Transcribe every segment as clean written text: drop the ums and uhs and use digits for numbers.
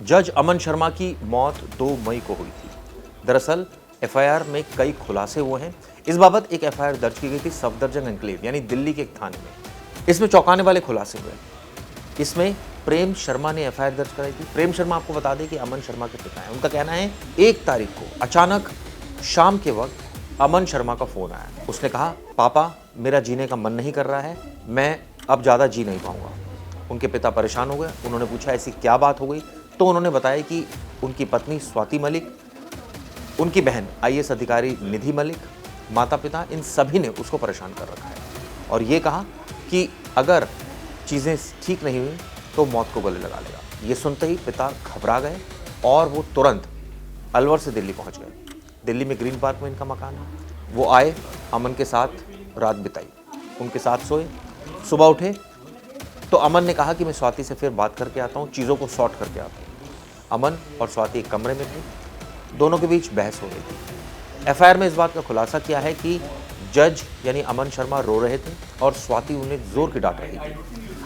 जज अमन शर्मा की मौत 2 मई को हुई थी। दरअसल एफआईआर में कई खुलासे हुए हैं। इस बाबत एक एफआईआर दर्ज की गई थी सफदरजंग एन्क्लेव यानी दिल्ली के एक थाने में। इसमें चौंकाने वाले खुलासे हुए। इसमें प्रेम शर्मा ने एफआईआर दर्ज कराई थी। प्रेम शर्मा आपको बता दें कि अमन शर्मा के पिता हैं। उनका कहना है 1 तारीख को अचानक शाम के वक्त अमन शर्मा का फोन आया। उसने कहा, पापा मेरा जीने का मन नहीं कर रहा है, मैं अब ज़्यादा जी नहीं पाऊंगा। उनके पिता परेशान हो गए। उन्होंने पूछा ऐसी क्या बात हो गई, तो उन्होंने बताया कि उनकी पत्नी स्वाति मलिक, उनकी बहन आईएएस अधिकारी निधि मलिक, माता पिता इन सभी ने उसको परेशान कर रखा है और ये कहा कि अगर चीज़ें ठीक नहीं हुई तो मौत को गले लगा लेगा। ये सुनते ही पिता घबरा गए और वो तुरंत अलवर से दिल्ली पहुंच गए। दिल्ली में ग्रीन पार्क में इनका मकान है। वो आए, अमन के साथ रात बिताई, उनके साथ सोए। सुबह उठे तो अमन ने कहा कि मैं स्वाति से फिर बात करके आता हूँ, चीज़ों को सॉर्ट करके आता हूँ। अमन और स्वाति एक कमरे में थे। दोनों के बीच बहस हो रही थी। एफआईआर में इस बात का खुलासा किया है कि जज यानी अमन शर्मा रो रहे थे और स्वाति उन्हें जोर की डांट रही थी।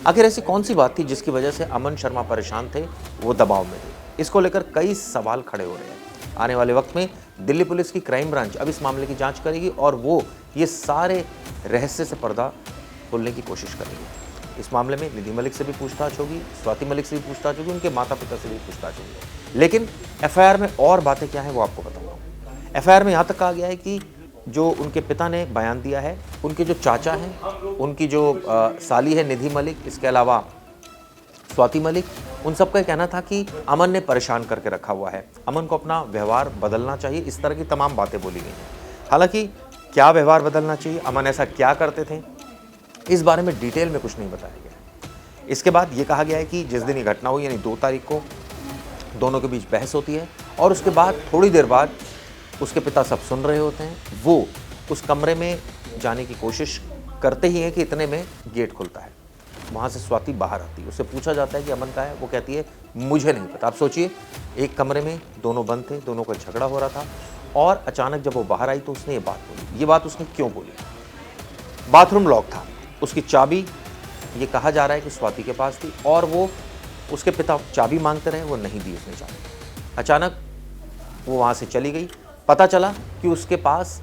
आखिर ऐसी कौन सी बात थी जिसकी वजह से अमन शर्मा परेशान थे, वो दबाव में थे? इसको लेकर कई सवाल खड़े हो रहे हैं। आने वाले वक्त में दिल्ली पुलिस की क्राइम ब्रांच अब इस मामले की जांच करेगी और वो ये सारे रहस्य से पर्दा खोलने की कोशिश करेगी। इस मामले में निधि मलिक से भी पूछताछ होगी, स्वाति मलिक से भी पूछताछ होगी, उनके माता पिता से भी पूछताछ होगी। लेकिन एफआईआर में और बातें क्या हैं वो आपको बताऊंगा। एफआईआर में यहाँ तक कहा गया है कि जो उनके पिता ने बयान दिया है, उनके जो चाचा हैं, उनकी जो साली है निधि मलिक, इसके अलावा स्वाति मलिक, उन सबका ये कहना था कि अमन ने परेशान करके रखा हुआ है, अमन को अपना व्यवहार बदलना चाहिए। इस तरह की तमाम बातें बोली गई हैं। हालांकि क्या व्यवहार बदलना चाहिए, अमन ऐसा क्या करते थे, इस बारे में डिटेल में कुछ नहीं बताया गया है। इसके बाद ये कहा गया है कि जिस दिन ये घटना हुई यानी 2 तारीख को दोनों के बीच बहस होती है और उसके बाद थोड़ी देर बाद उसके पिता सब सुन रहे होते हैं। वो उस कमरे में जाने की कोशिश करते ही हैं कि इतने में गेट खुलता है। वहाँ से स्वाति बाहर आती है। उससे पूछा जाता है कि अमन कहाँ है? वो कहती है मुझे नहीं पता। आप सोचिए, एक कमरे में दोनों बंद थे, दोनों का झगड़ा हो रहा था और अचानक जब वो बाहर आई तो उसने ये बात बोली। ये बात उसने क्यों बोली? बाथरूम लॉक था, उसकी चाबी ये कहा जा रहा है कि स्वाति के पास थी और वो उसके पिता चाबी मांगते रहे, वो नहीं दी उसने चाबी। अचानक वो वहाँ से चली गई। पता चला कि उसके पास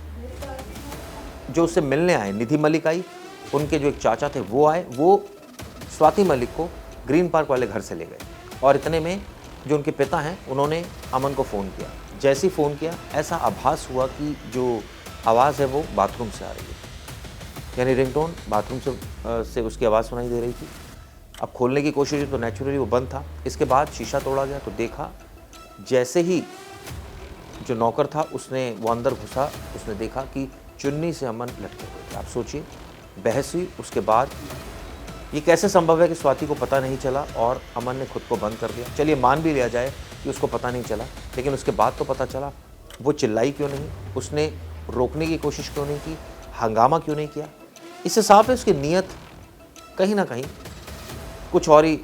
जो उससे मिलने आए, निधि मलिक आई, उनके जो एक चाचा थे वो आए, वो स्वाति मलिक को ग्रीन पार्क वाले घर से ले गए और इतने में जो उनके पिता हैं उन्होंने अमन को फ़ोन किया। जैसे ही फ़ोन किया ऐसा आभास हुआ कि जो आवाज़ है वो बाथरूम से आ रही है, यानी रिंगटोन बाथरूम से उसकी आवाज़ सुनाई दे रही थी। अब खोलने की कोशिश की तो नेचुरली वो बंद था। इसके बाद शीशा तोड़ा गया तो देखा, जैसे ही जो नौकर था उसने वो अंदर घुसा, उसने देखा कि चुन्नी से अमन लटके हुए थे। आप सोचिए, बहस हुई। उसके बाद ये कैसे संभव है कि स्वाति को पता नहीं चला और अमन ने खुद को बंद कर दिया? चलिए मान भी लिया जाए कि उसको पता नहीं चला, लेकिन उसके बाद तो पता चला। वो चिल्लाई क्यों नहीं? उसने रोकने की कोशिश क्यों नहीं की? हंगामा क्यों नहीं किया? इससे साफ है उसकी नीयत कहीं ना कहीं कुछ और ही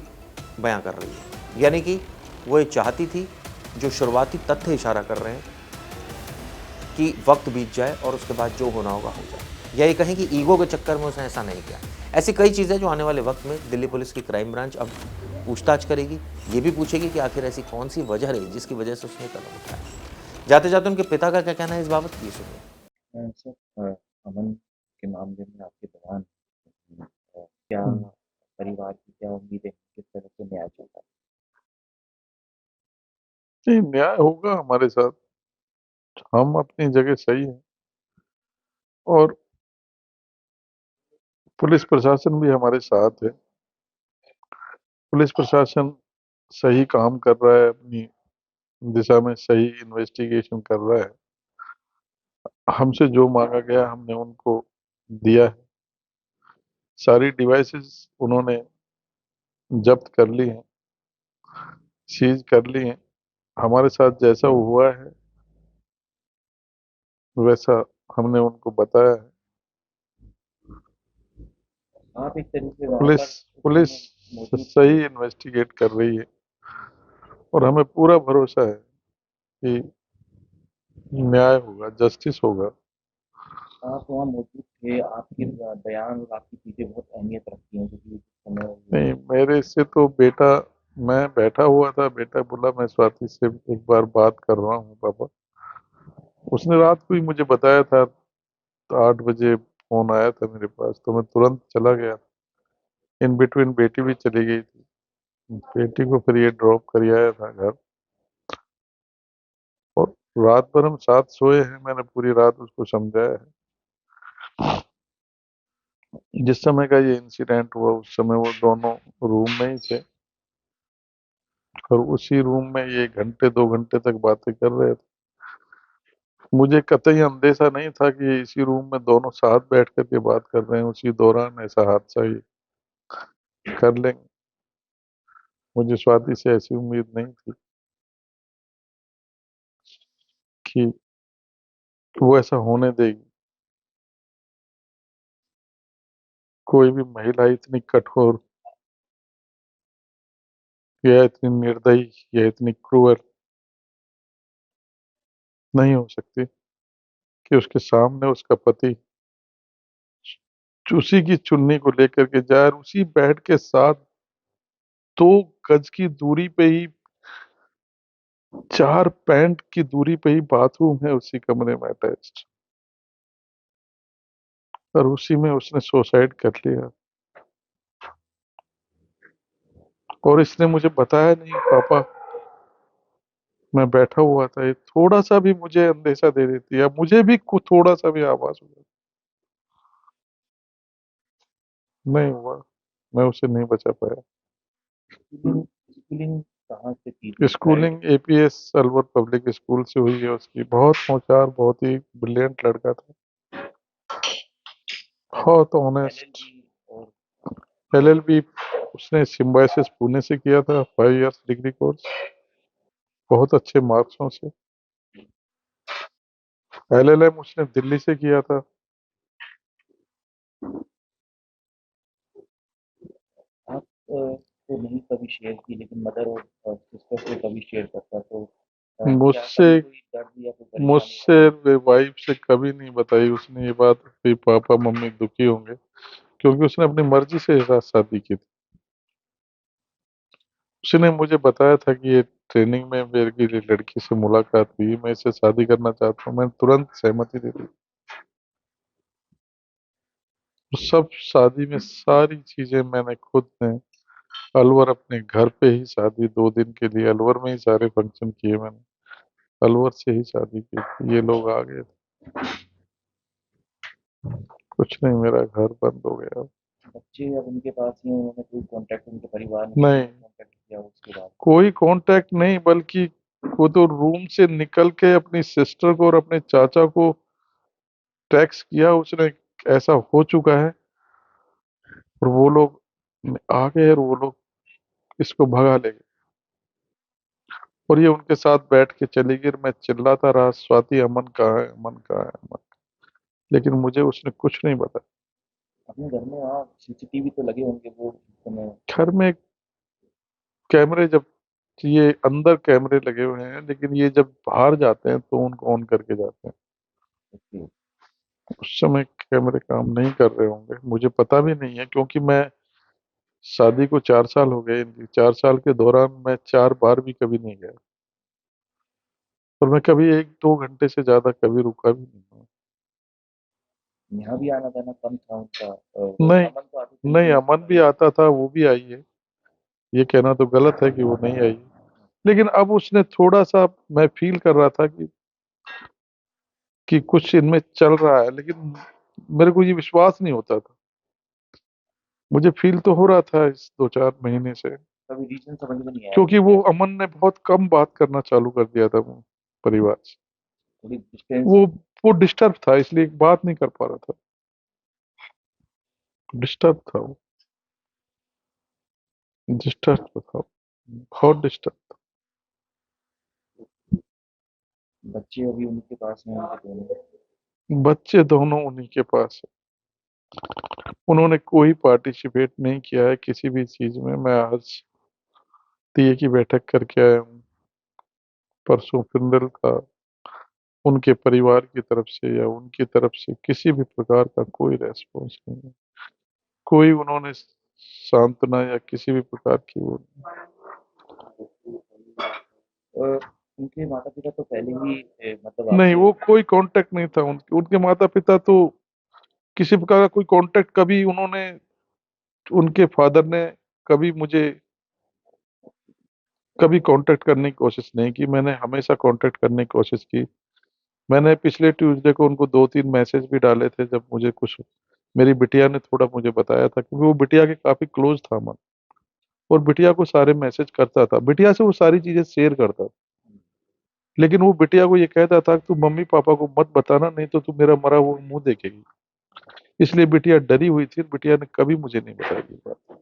बयां कर रही है। यानी कि वो ये चाहती थी, जो शुरुआती तथ्य इशारा कर रहे हैं, कि वक्त बीत जाए और उसके बाद जो होना होगा हो जाए। या ये कहें कि ईगो के चक्कर में उसने ऐसा नहीं किया। ऐसी कई चीज़ें जो आने वाले वक्त में दिल्ली पुलिस की क्राइम ब्रांच अब पूछताछ करेगी। ये भी पूछेगी कि आखिर ऐसी कौन सी वजह रही जिसकी वजह से उसने कदम उठाया। जाते जाते उनके पिता का क्या कहना है इस बाबत, ये सुनिए। सर, अमन के मामले में आपके बयान क्या परिवार की क्या उम्मीदें हैं? किस तरह से न्याय चलता नहीं, न्याय होगा हमारे साथ। हम अपनी जगह सही हैं और पुलिस प्रशासन भी हमारे साथ है। पुलिस प्रशासन सही काम कर रहा है, अपनी दिशा में सही इन्वेस्टिगेशन कर रहा है। हमसे जो मांगा गया हमने उनको दिया है। सारी डिवाइसेस उन्होंने जब्त कर ली हैं, सीज कर ली हैं। हमारे साथ जैसा हुआ है वैसा हमने उनको बताया है। है? आप एक तरीके से पुलिस पुलिस मौजूद थे। सही इन्वेस्टिगेट कर रही है और हमें पूरा भरोसा है कि न्याय होगा, जस्टिस होगा। आप वहाँ मौजूद थे, आपके बयान और आपकी चीजें बहुत अहमियत रखती हैं क्योंकि उस समय नहीं, मेरे से तो बेटा मैं बैठा हुआ था, बेटा बोला मैं स्वाति से एक बार बात कर रहा हूँ पापा। उसने रात को ही मुझे बताया था, 8 बजे फोन आया था मेरे पास, तो मैं तुरंत चला गया। इन बिटवीन बेटी भी चली गई थी, बेटी को फिर ये ड्रॉप कर आया था घर। और रात भर हम साथ सोए हैं, मैंने पूरी रात उसको समझाया है। जिस समय का ये इंसिडेंट हुआ उस समय वो दोनों रूम में ही थे, और उसी रूम में ये घंटे 2 घंटे तक बातें कर रहे थे। मुझे कतई अंदेशा नहीं था कि ये इसी रूम में दोनों साथ बैठ करके बात कर रहे हैं, उसी दौरान ऐसा हादसा ही कर लेंगे। मुझे स्वाति से ऐसी उम्मीद नहीं थी कि वो ऐसा होने देगी। कोई भी महिला इतनी कठोर या इतनी निर्दयी या इतनी क्रूअल नहीं हो सकती कि उसके सामने उसका पति उसी की चुन्नी को लेकर के जाए, और उसी बेड के साथ 2 गज की दूरी पे ही, 4 पैंट की दूरी पे ही बाथरूम है उसी कमरे में अटैच्ड, और उसी में उसने सुसाइड कर लिया। और इसने मुझे बताया नहीं पापा, मैं बैठा हुआ था, ये थोड़ा सा भी मुझे अंदेशा दे देती है, मुझे भी कुछ थोड़ा सा भी आवाज हो जाती। नहीं हुआ, मैं उसे नहीं बचा पाया। स्कूलिंग स्कूलिंग कहाँ से की थी? Schooling APS Alwar public school से हुई है उसकी। बहुत होशियार, बहुत ही ब्रिलियंट लड़का था, बहुत ऑनेस्ट। एलएलबी और एलएलबी उसने सिम्बायोसिस पुणे से किया था, 5 इयर्स डिग्री कोर्स, बहुत अच्छे मार्क्सों से। एलएलएम उसने दिल्ली से किया था। आप तो नहीं कभी शेयर की, लेकिन मदर और सिस्टर से कभी शेयर करता, तो क्या मुझसे कभी कोई दर्द या कोई परेशानी मुझसे रही? वाइफ से कभी नहीं बताई उसने ये बात कि पापा मम्मी दुखी होंगे, क्योंकि उसने अपनी मर्जी से साथ शादी की थी। उसने मुझे बताया था कि ये ट्रेनिंग में मेरी लड़की से मुलाकात हुई, मैं इससे शादी करना चाहता हूँ, मैंने तुरंत सहमति दे दी। सब शादी में सारी चीजें मैंने खुद ने, अलवर अपने घर पे ही शादी 2 दिन के लिए अलवर में ही सारे फंक्शन किए मैंने, अलवर से ही शादी की थी। ये लोग आ गए थे, कुछ नहीं, मेरा घर बंद हो गया। बच्चे अब उनके पास ही हैं, उन्होंने कोई कांटेक्ट, उनके परिवार ने किसी नहीं, ने कांटेक्ट किया उसके बाद? कोई कांटेक्ट नहीं, बल्कि वो तो रूम से निकल के अपनी सिस्टर को और अपने चाचा को टेक्स्ट किया उसने, ऐसा हो चुका है, और वो लोग आ गए और वो लोग इसको भगा ले गए। और ये उनके साथ बैठ के चली गई, और मैं चिल्लाता रहा, स्वाति अमन कहाँ है, अमन कहाँ है, अमन। लेकिन मुझे उसने कुछ नहीं बताया। अपने घर में वहाँ सीसीटीवी तो लगे होंगे वो उस समय? घर में कैमरे, जब ये अंदर कैमरे लगे हुए हैं, लेकिन ये जब बाहर जाते हैं तो उनको ऑन करके जाते हैं। ओके। उस समय कैमरे काम नहीं कर रहे होंगे, मुझे पता भी नहीं है, क्योंकि मैं शादी को 4 साल हो गए, इनकी 4 साल के दौरान मैं 4 बार भी कभी नहीं गया, और मैं कभी 1-2 घंटे से ज्यादा कभी रुका भी नहीं हूँ। यहाँ भी आना जाना कम था उनका? नहीं, अमन तो आती थी, नहीं, लेकिन अमन भी आता था, वो भी आई है। ये कहना तो गलत है कि वो नहीं आई, लेकिन अब उसने थोड़ा सा, मैं फील कर रहा था कि कुछ इनमें चल रहा है, लेकिन मेरे को ये विश्वास नहीं होता था। मुझे फील तो हो रहा था इस 2-4 महीने से, कभी रीजन समझ में नहीं आया कि क्योंकि वो क्या? अमन ने बहुत कम बात करना चालू कर दिया था वो परिवार से। थोड़ी डिस्टेंस? वो डिस्टर्ब था, इसलिए बात नहीं कर पा रहा था, डिस्टर्ब था वो, डिस्टर्ब था, बहुत डिस्टर्ब। बच्चे अभी उनके पास हैं, उनके दोनों? बच्चे दोनों उन्हीं के पास है। उन्होंने कोई पार्टिसिपेट नहीं किया है किसी भी चीज में। मैं आज टीए की बैठक करके आया हूँ, परसों फिनरल का। उनके परिवार की तरफ से या उनकी तरफ से किसी भी प्रकार का कोई रेस्पॉन्स नहीं है, कोई उन्होंने सांत्वना या किसी भी प्रकार की वो नहीं। उनके माता पिता तो पहले ही मतलब नहीं, आपसे वो कोई कांटेक्ट नहीं था उनके उनके माता पिता तो किसी प्रकार का कोई कांटेक्ट कभी उन्होंने उनके फादर ने कभी मुझे कभी कांटेक्ट करने की कोशिश नहीं की। मैंने हमेशा कांटेक्ट करने की कोशिश की। मैंने पिछले ट्यूसडे को उनको 2-3 मैसेज भी डाले थे, जब मुझे कुछ मेरी बिटिया ने थोड़ा मुझे बताया था, क्योंकि वो बिटिया के काफी क्लोज था मन, और बिटिया को सारे मैसेज करता था, बिटिया से वो सारी चीजें शेयर करता था। लेकिन वो बिटिया को ये कहता था कि तू मम्मी पापा को मत बताना, नहीं तो तू मेरा मरा हुआ मुंह देखेगी। इसलिए बिटिया डरी हुई थी, बिटिया ने कभी मुझे नहीं बताई ये बात।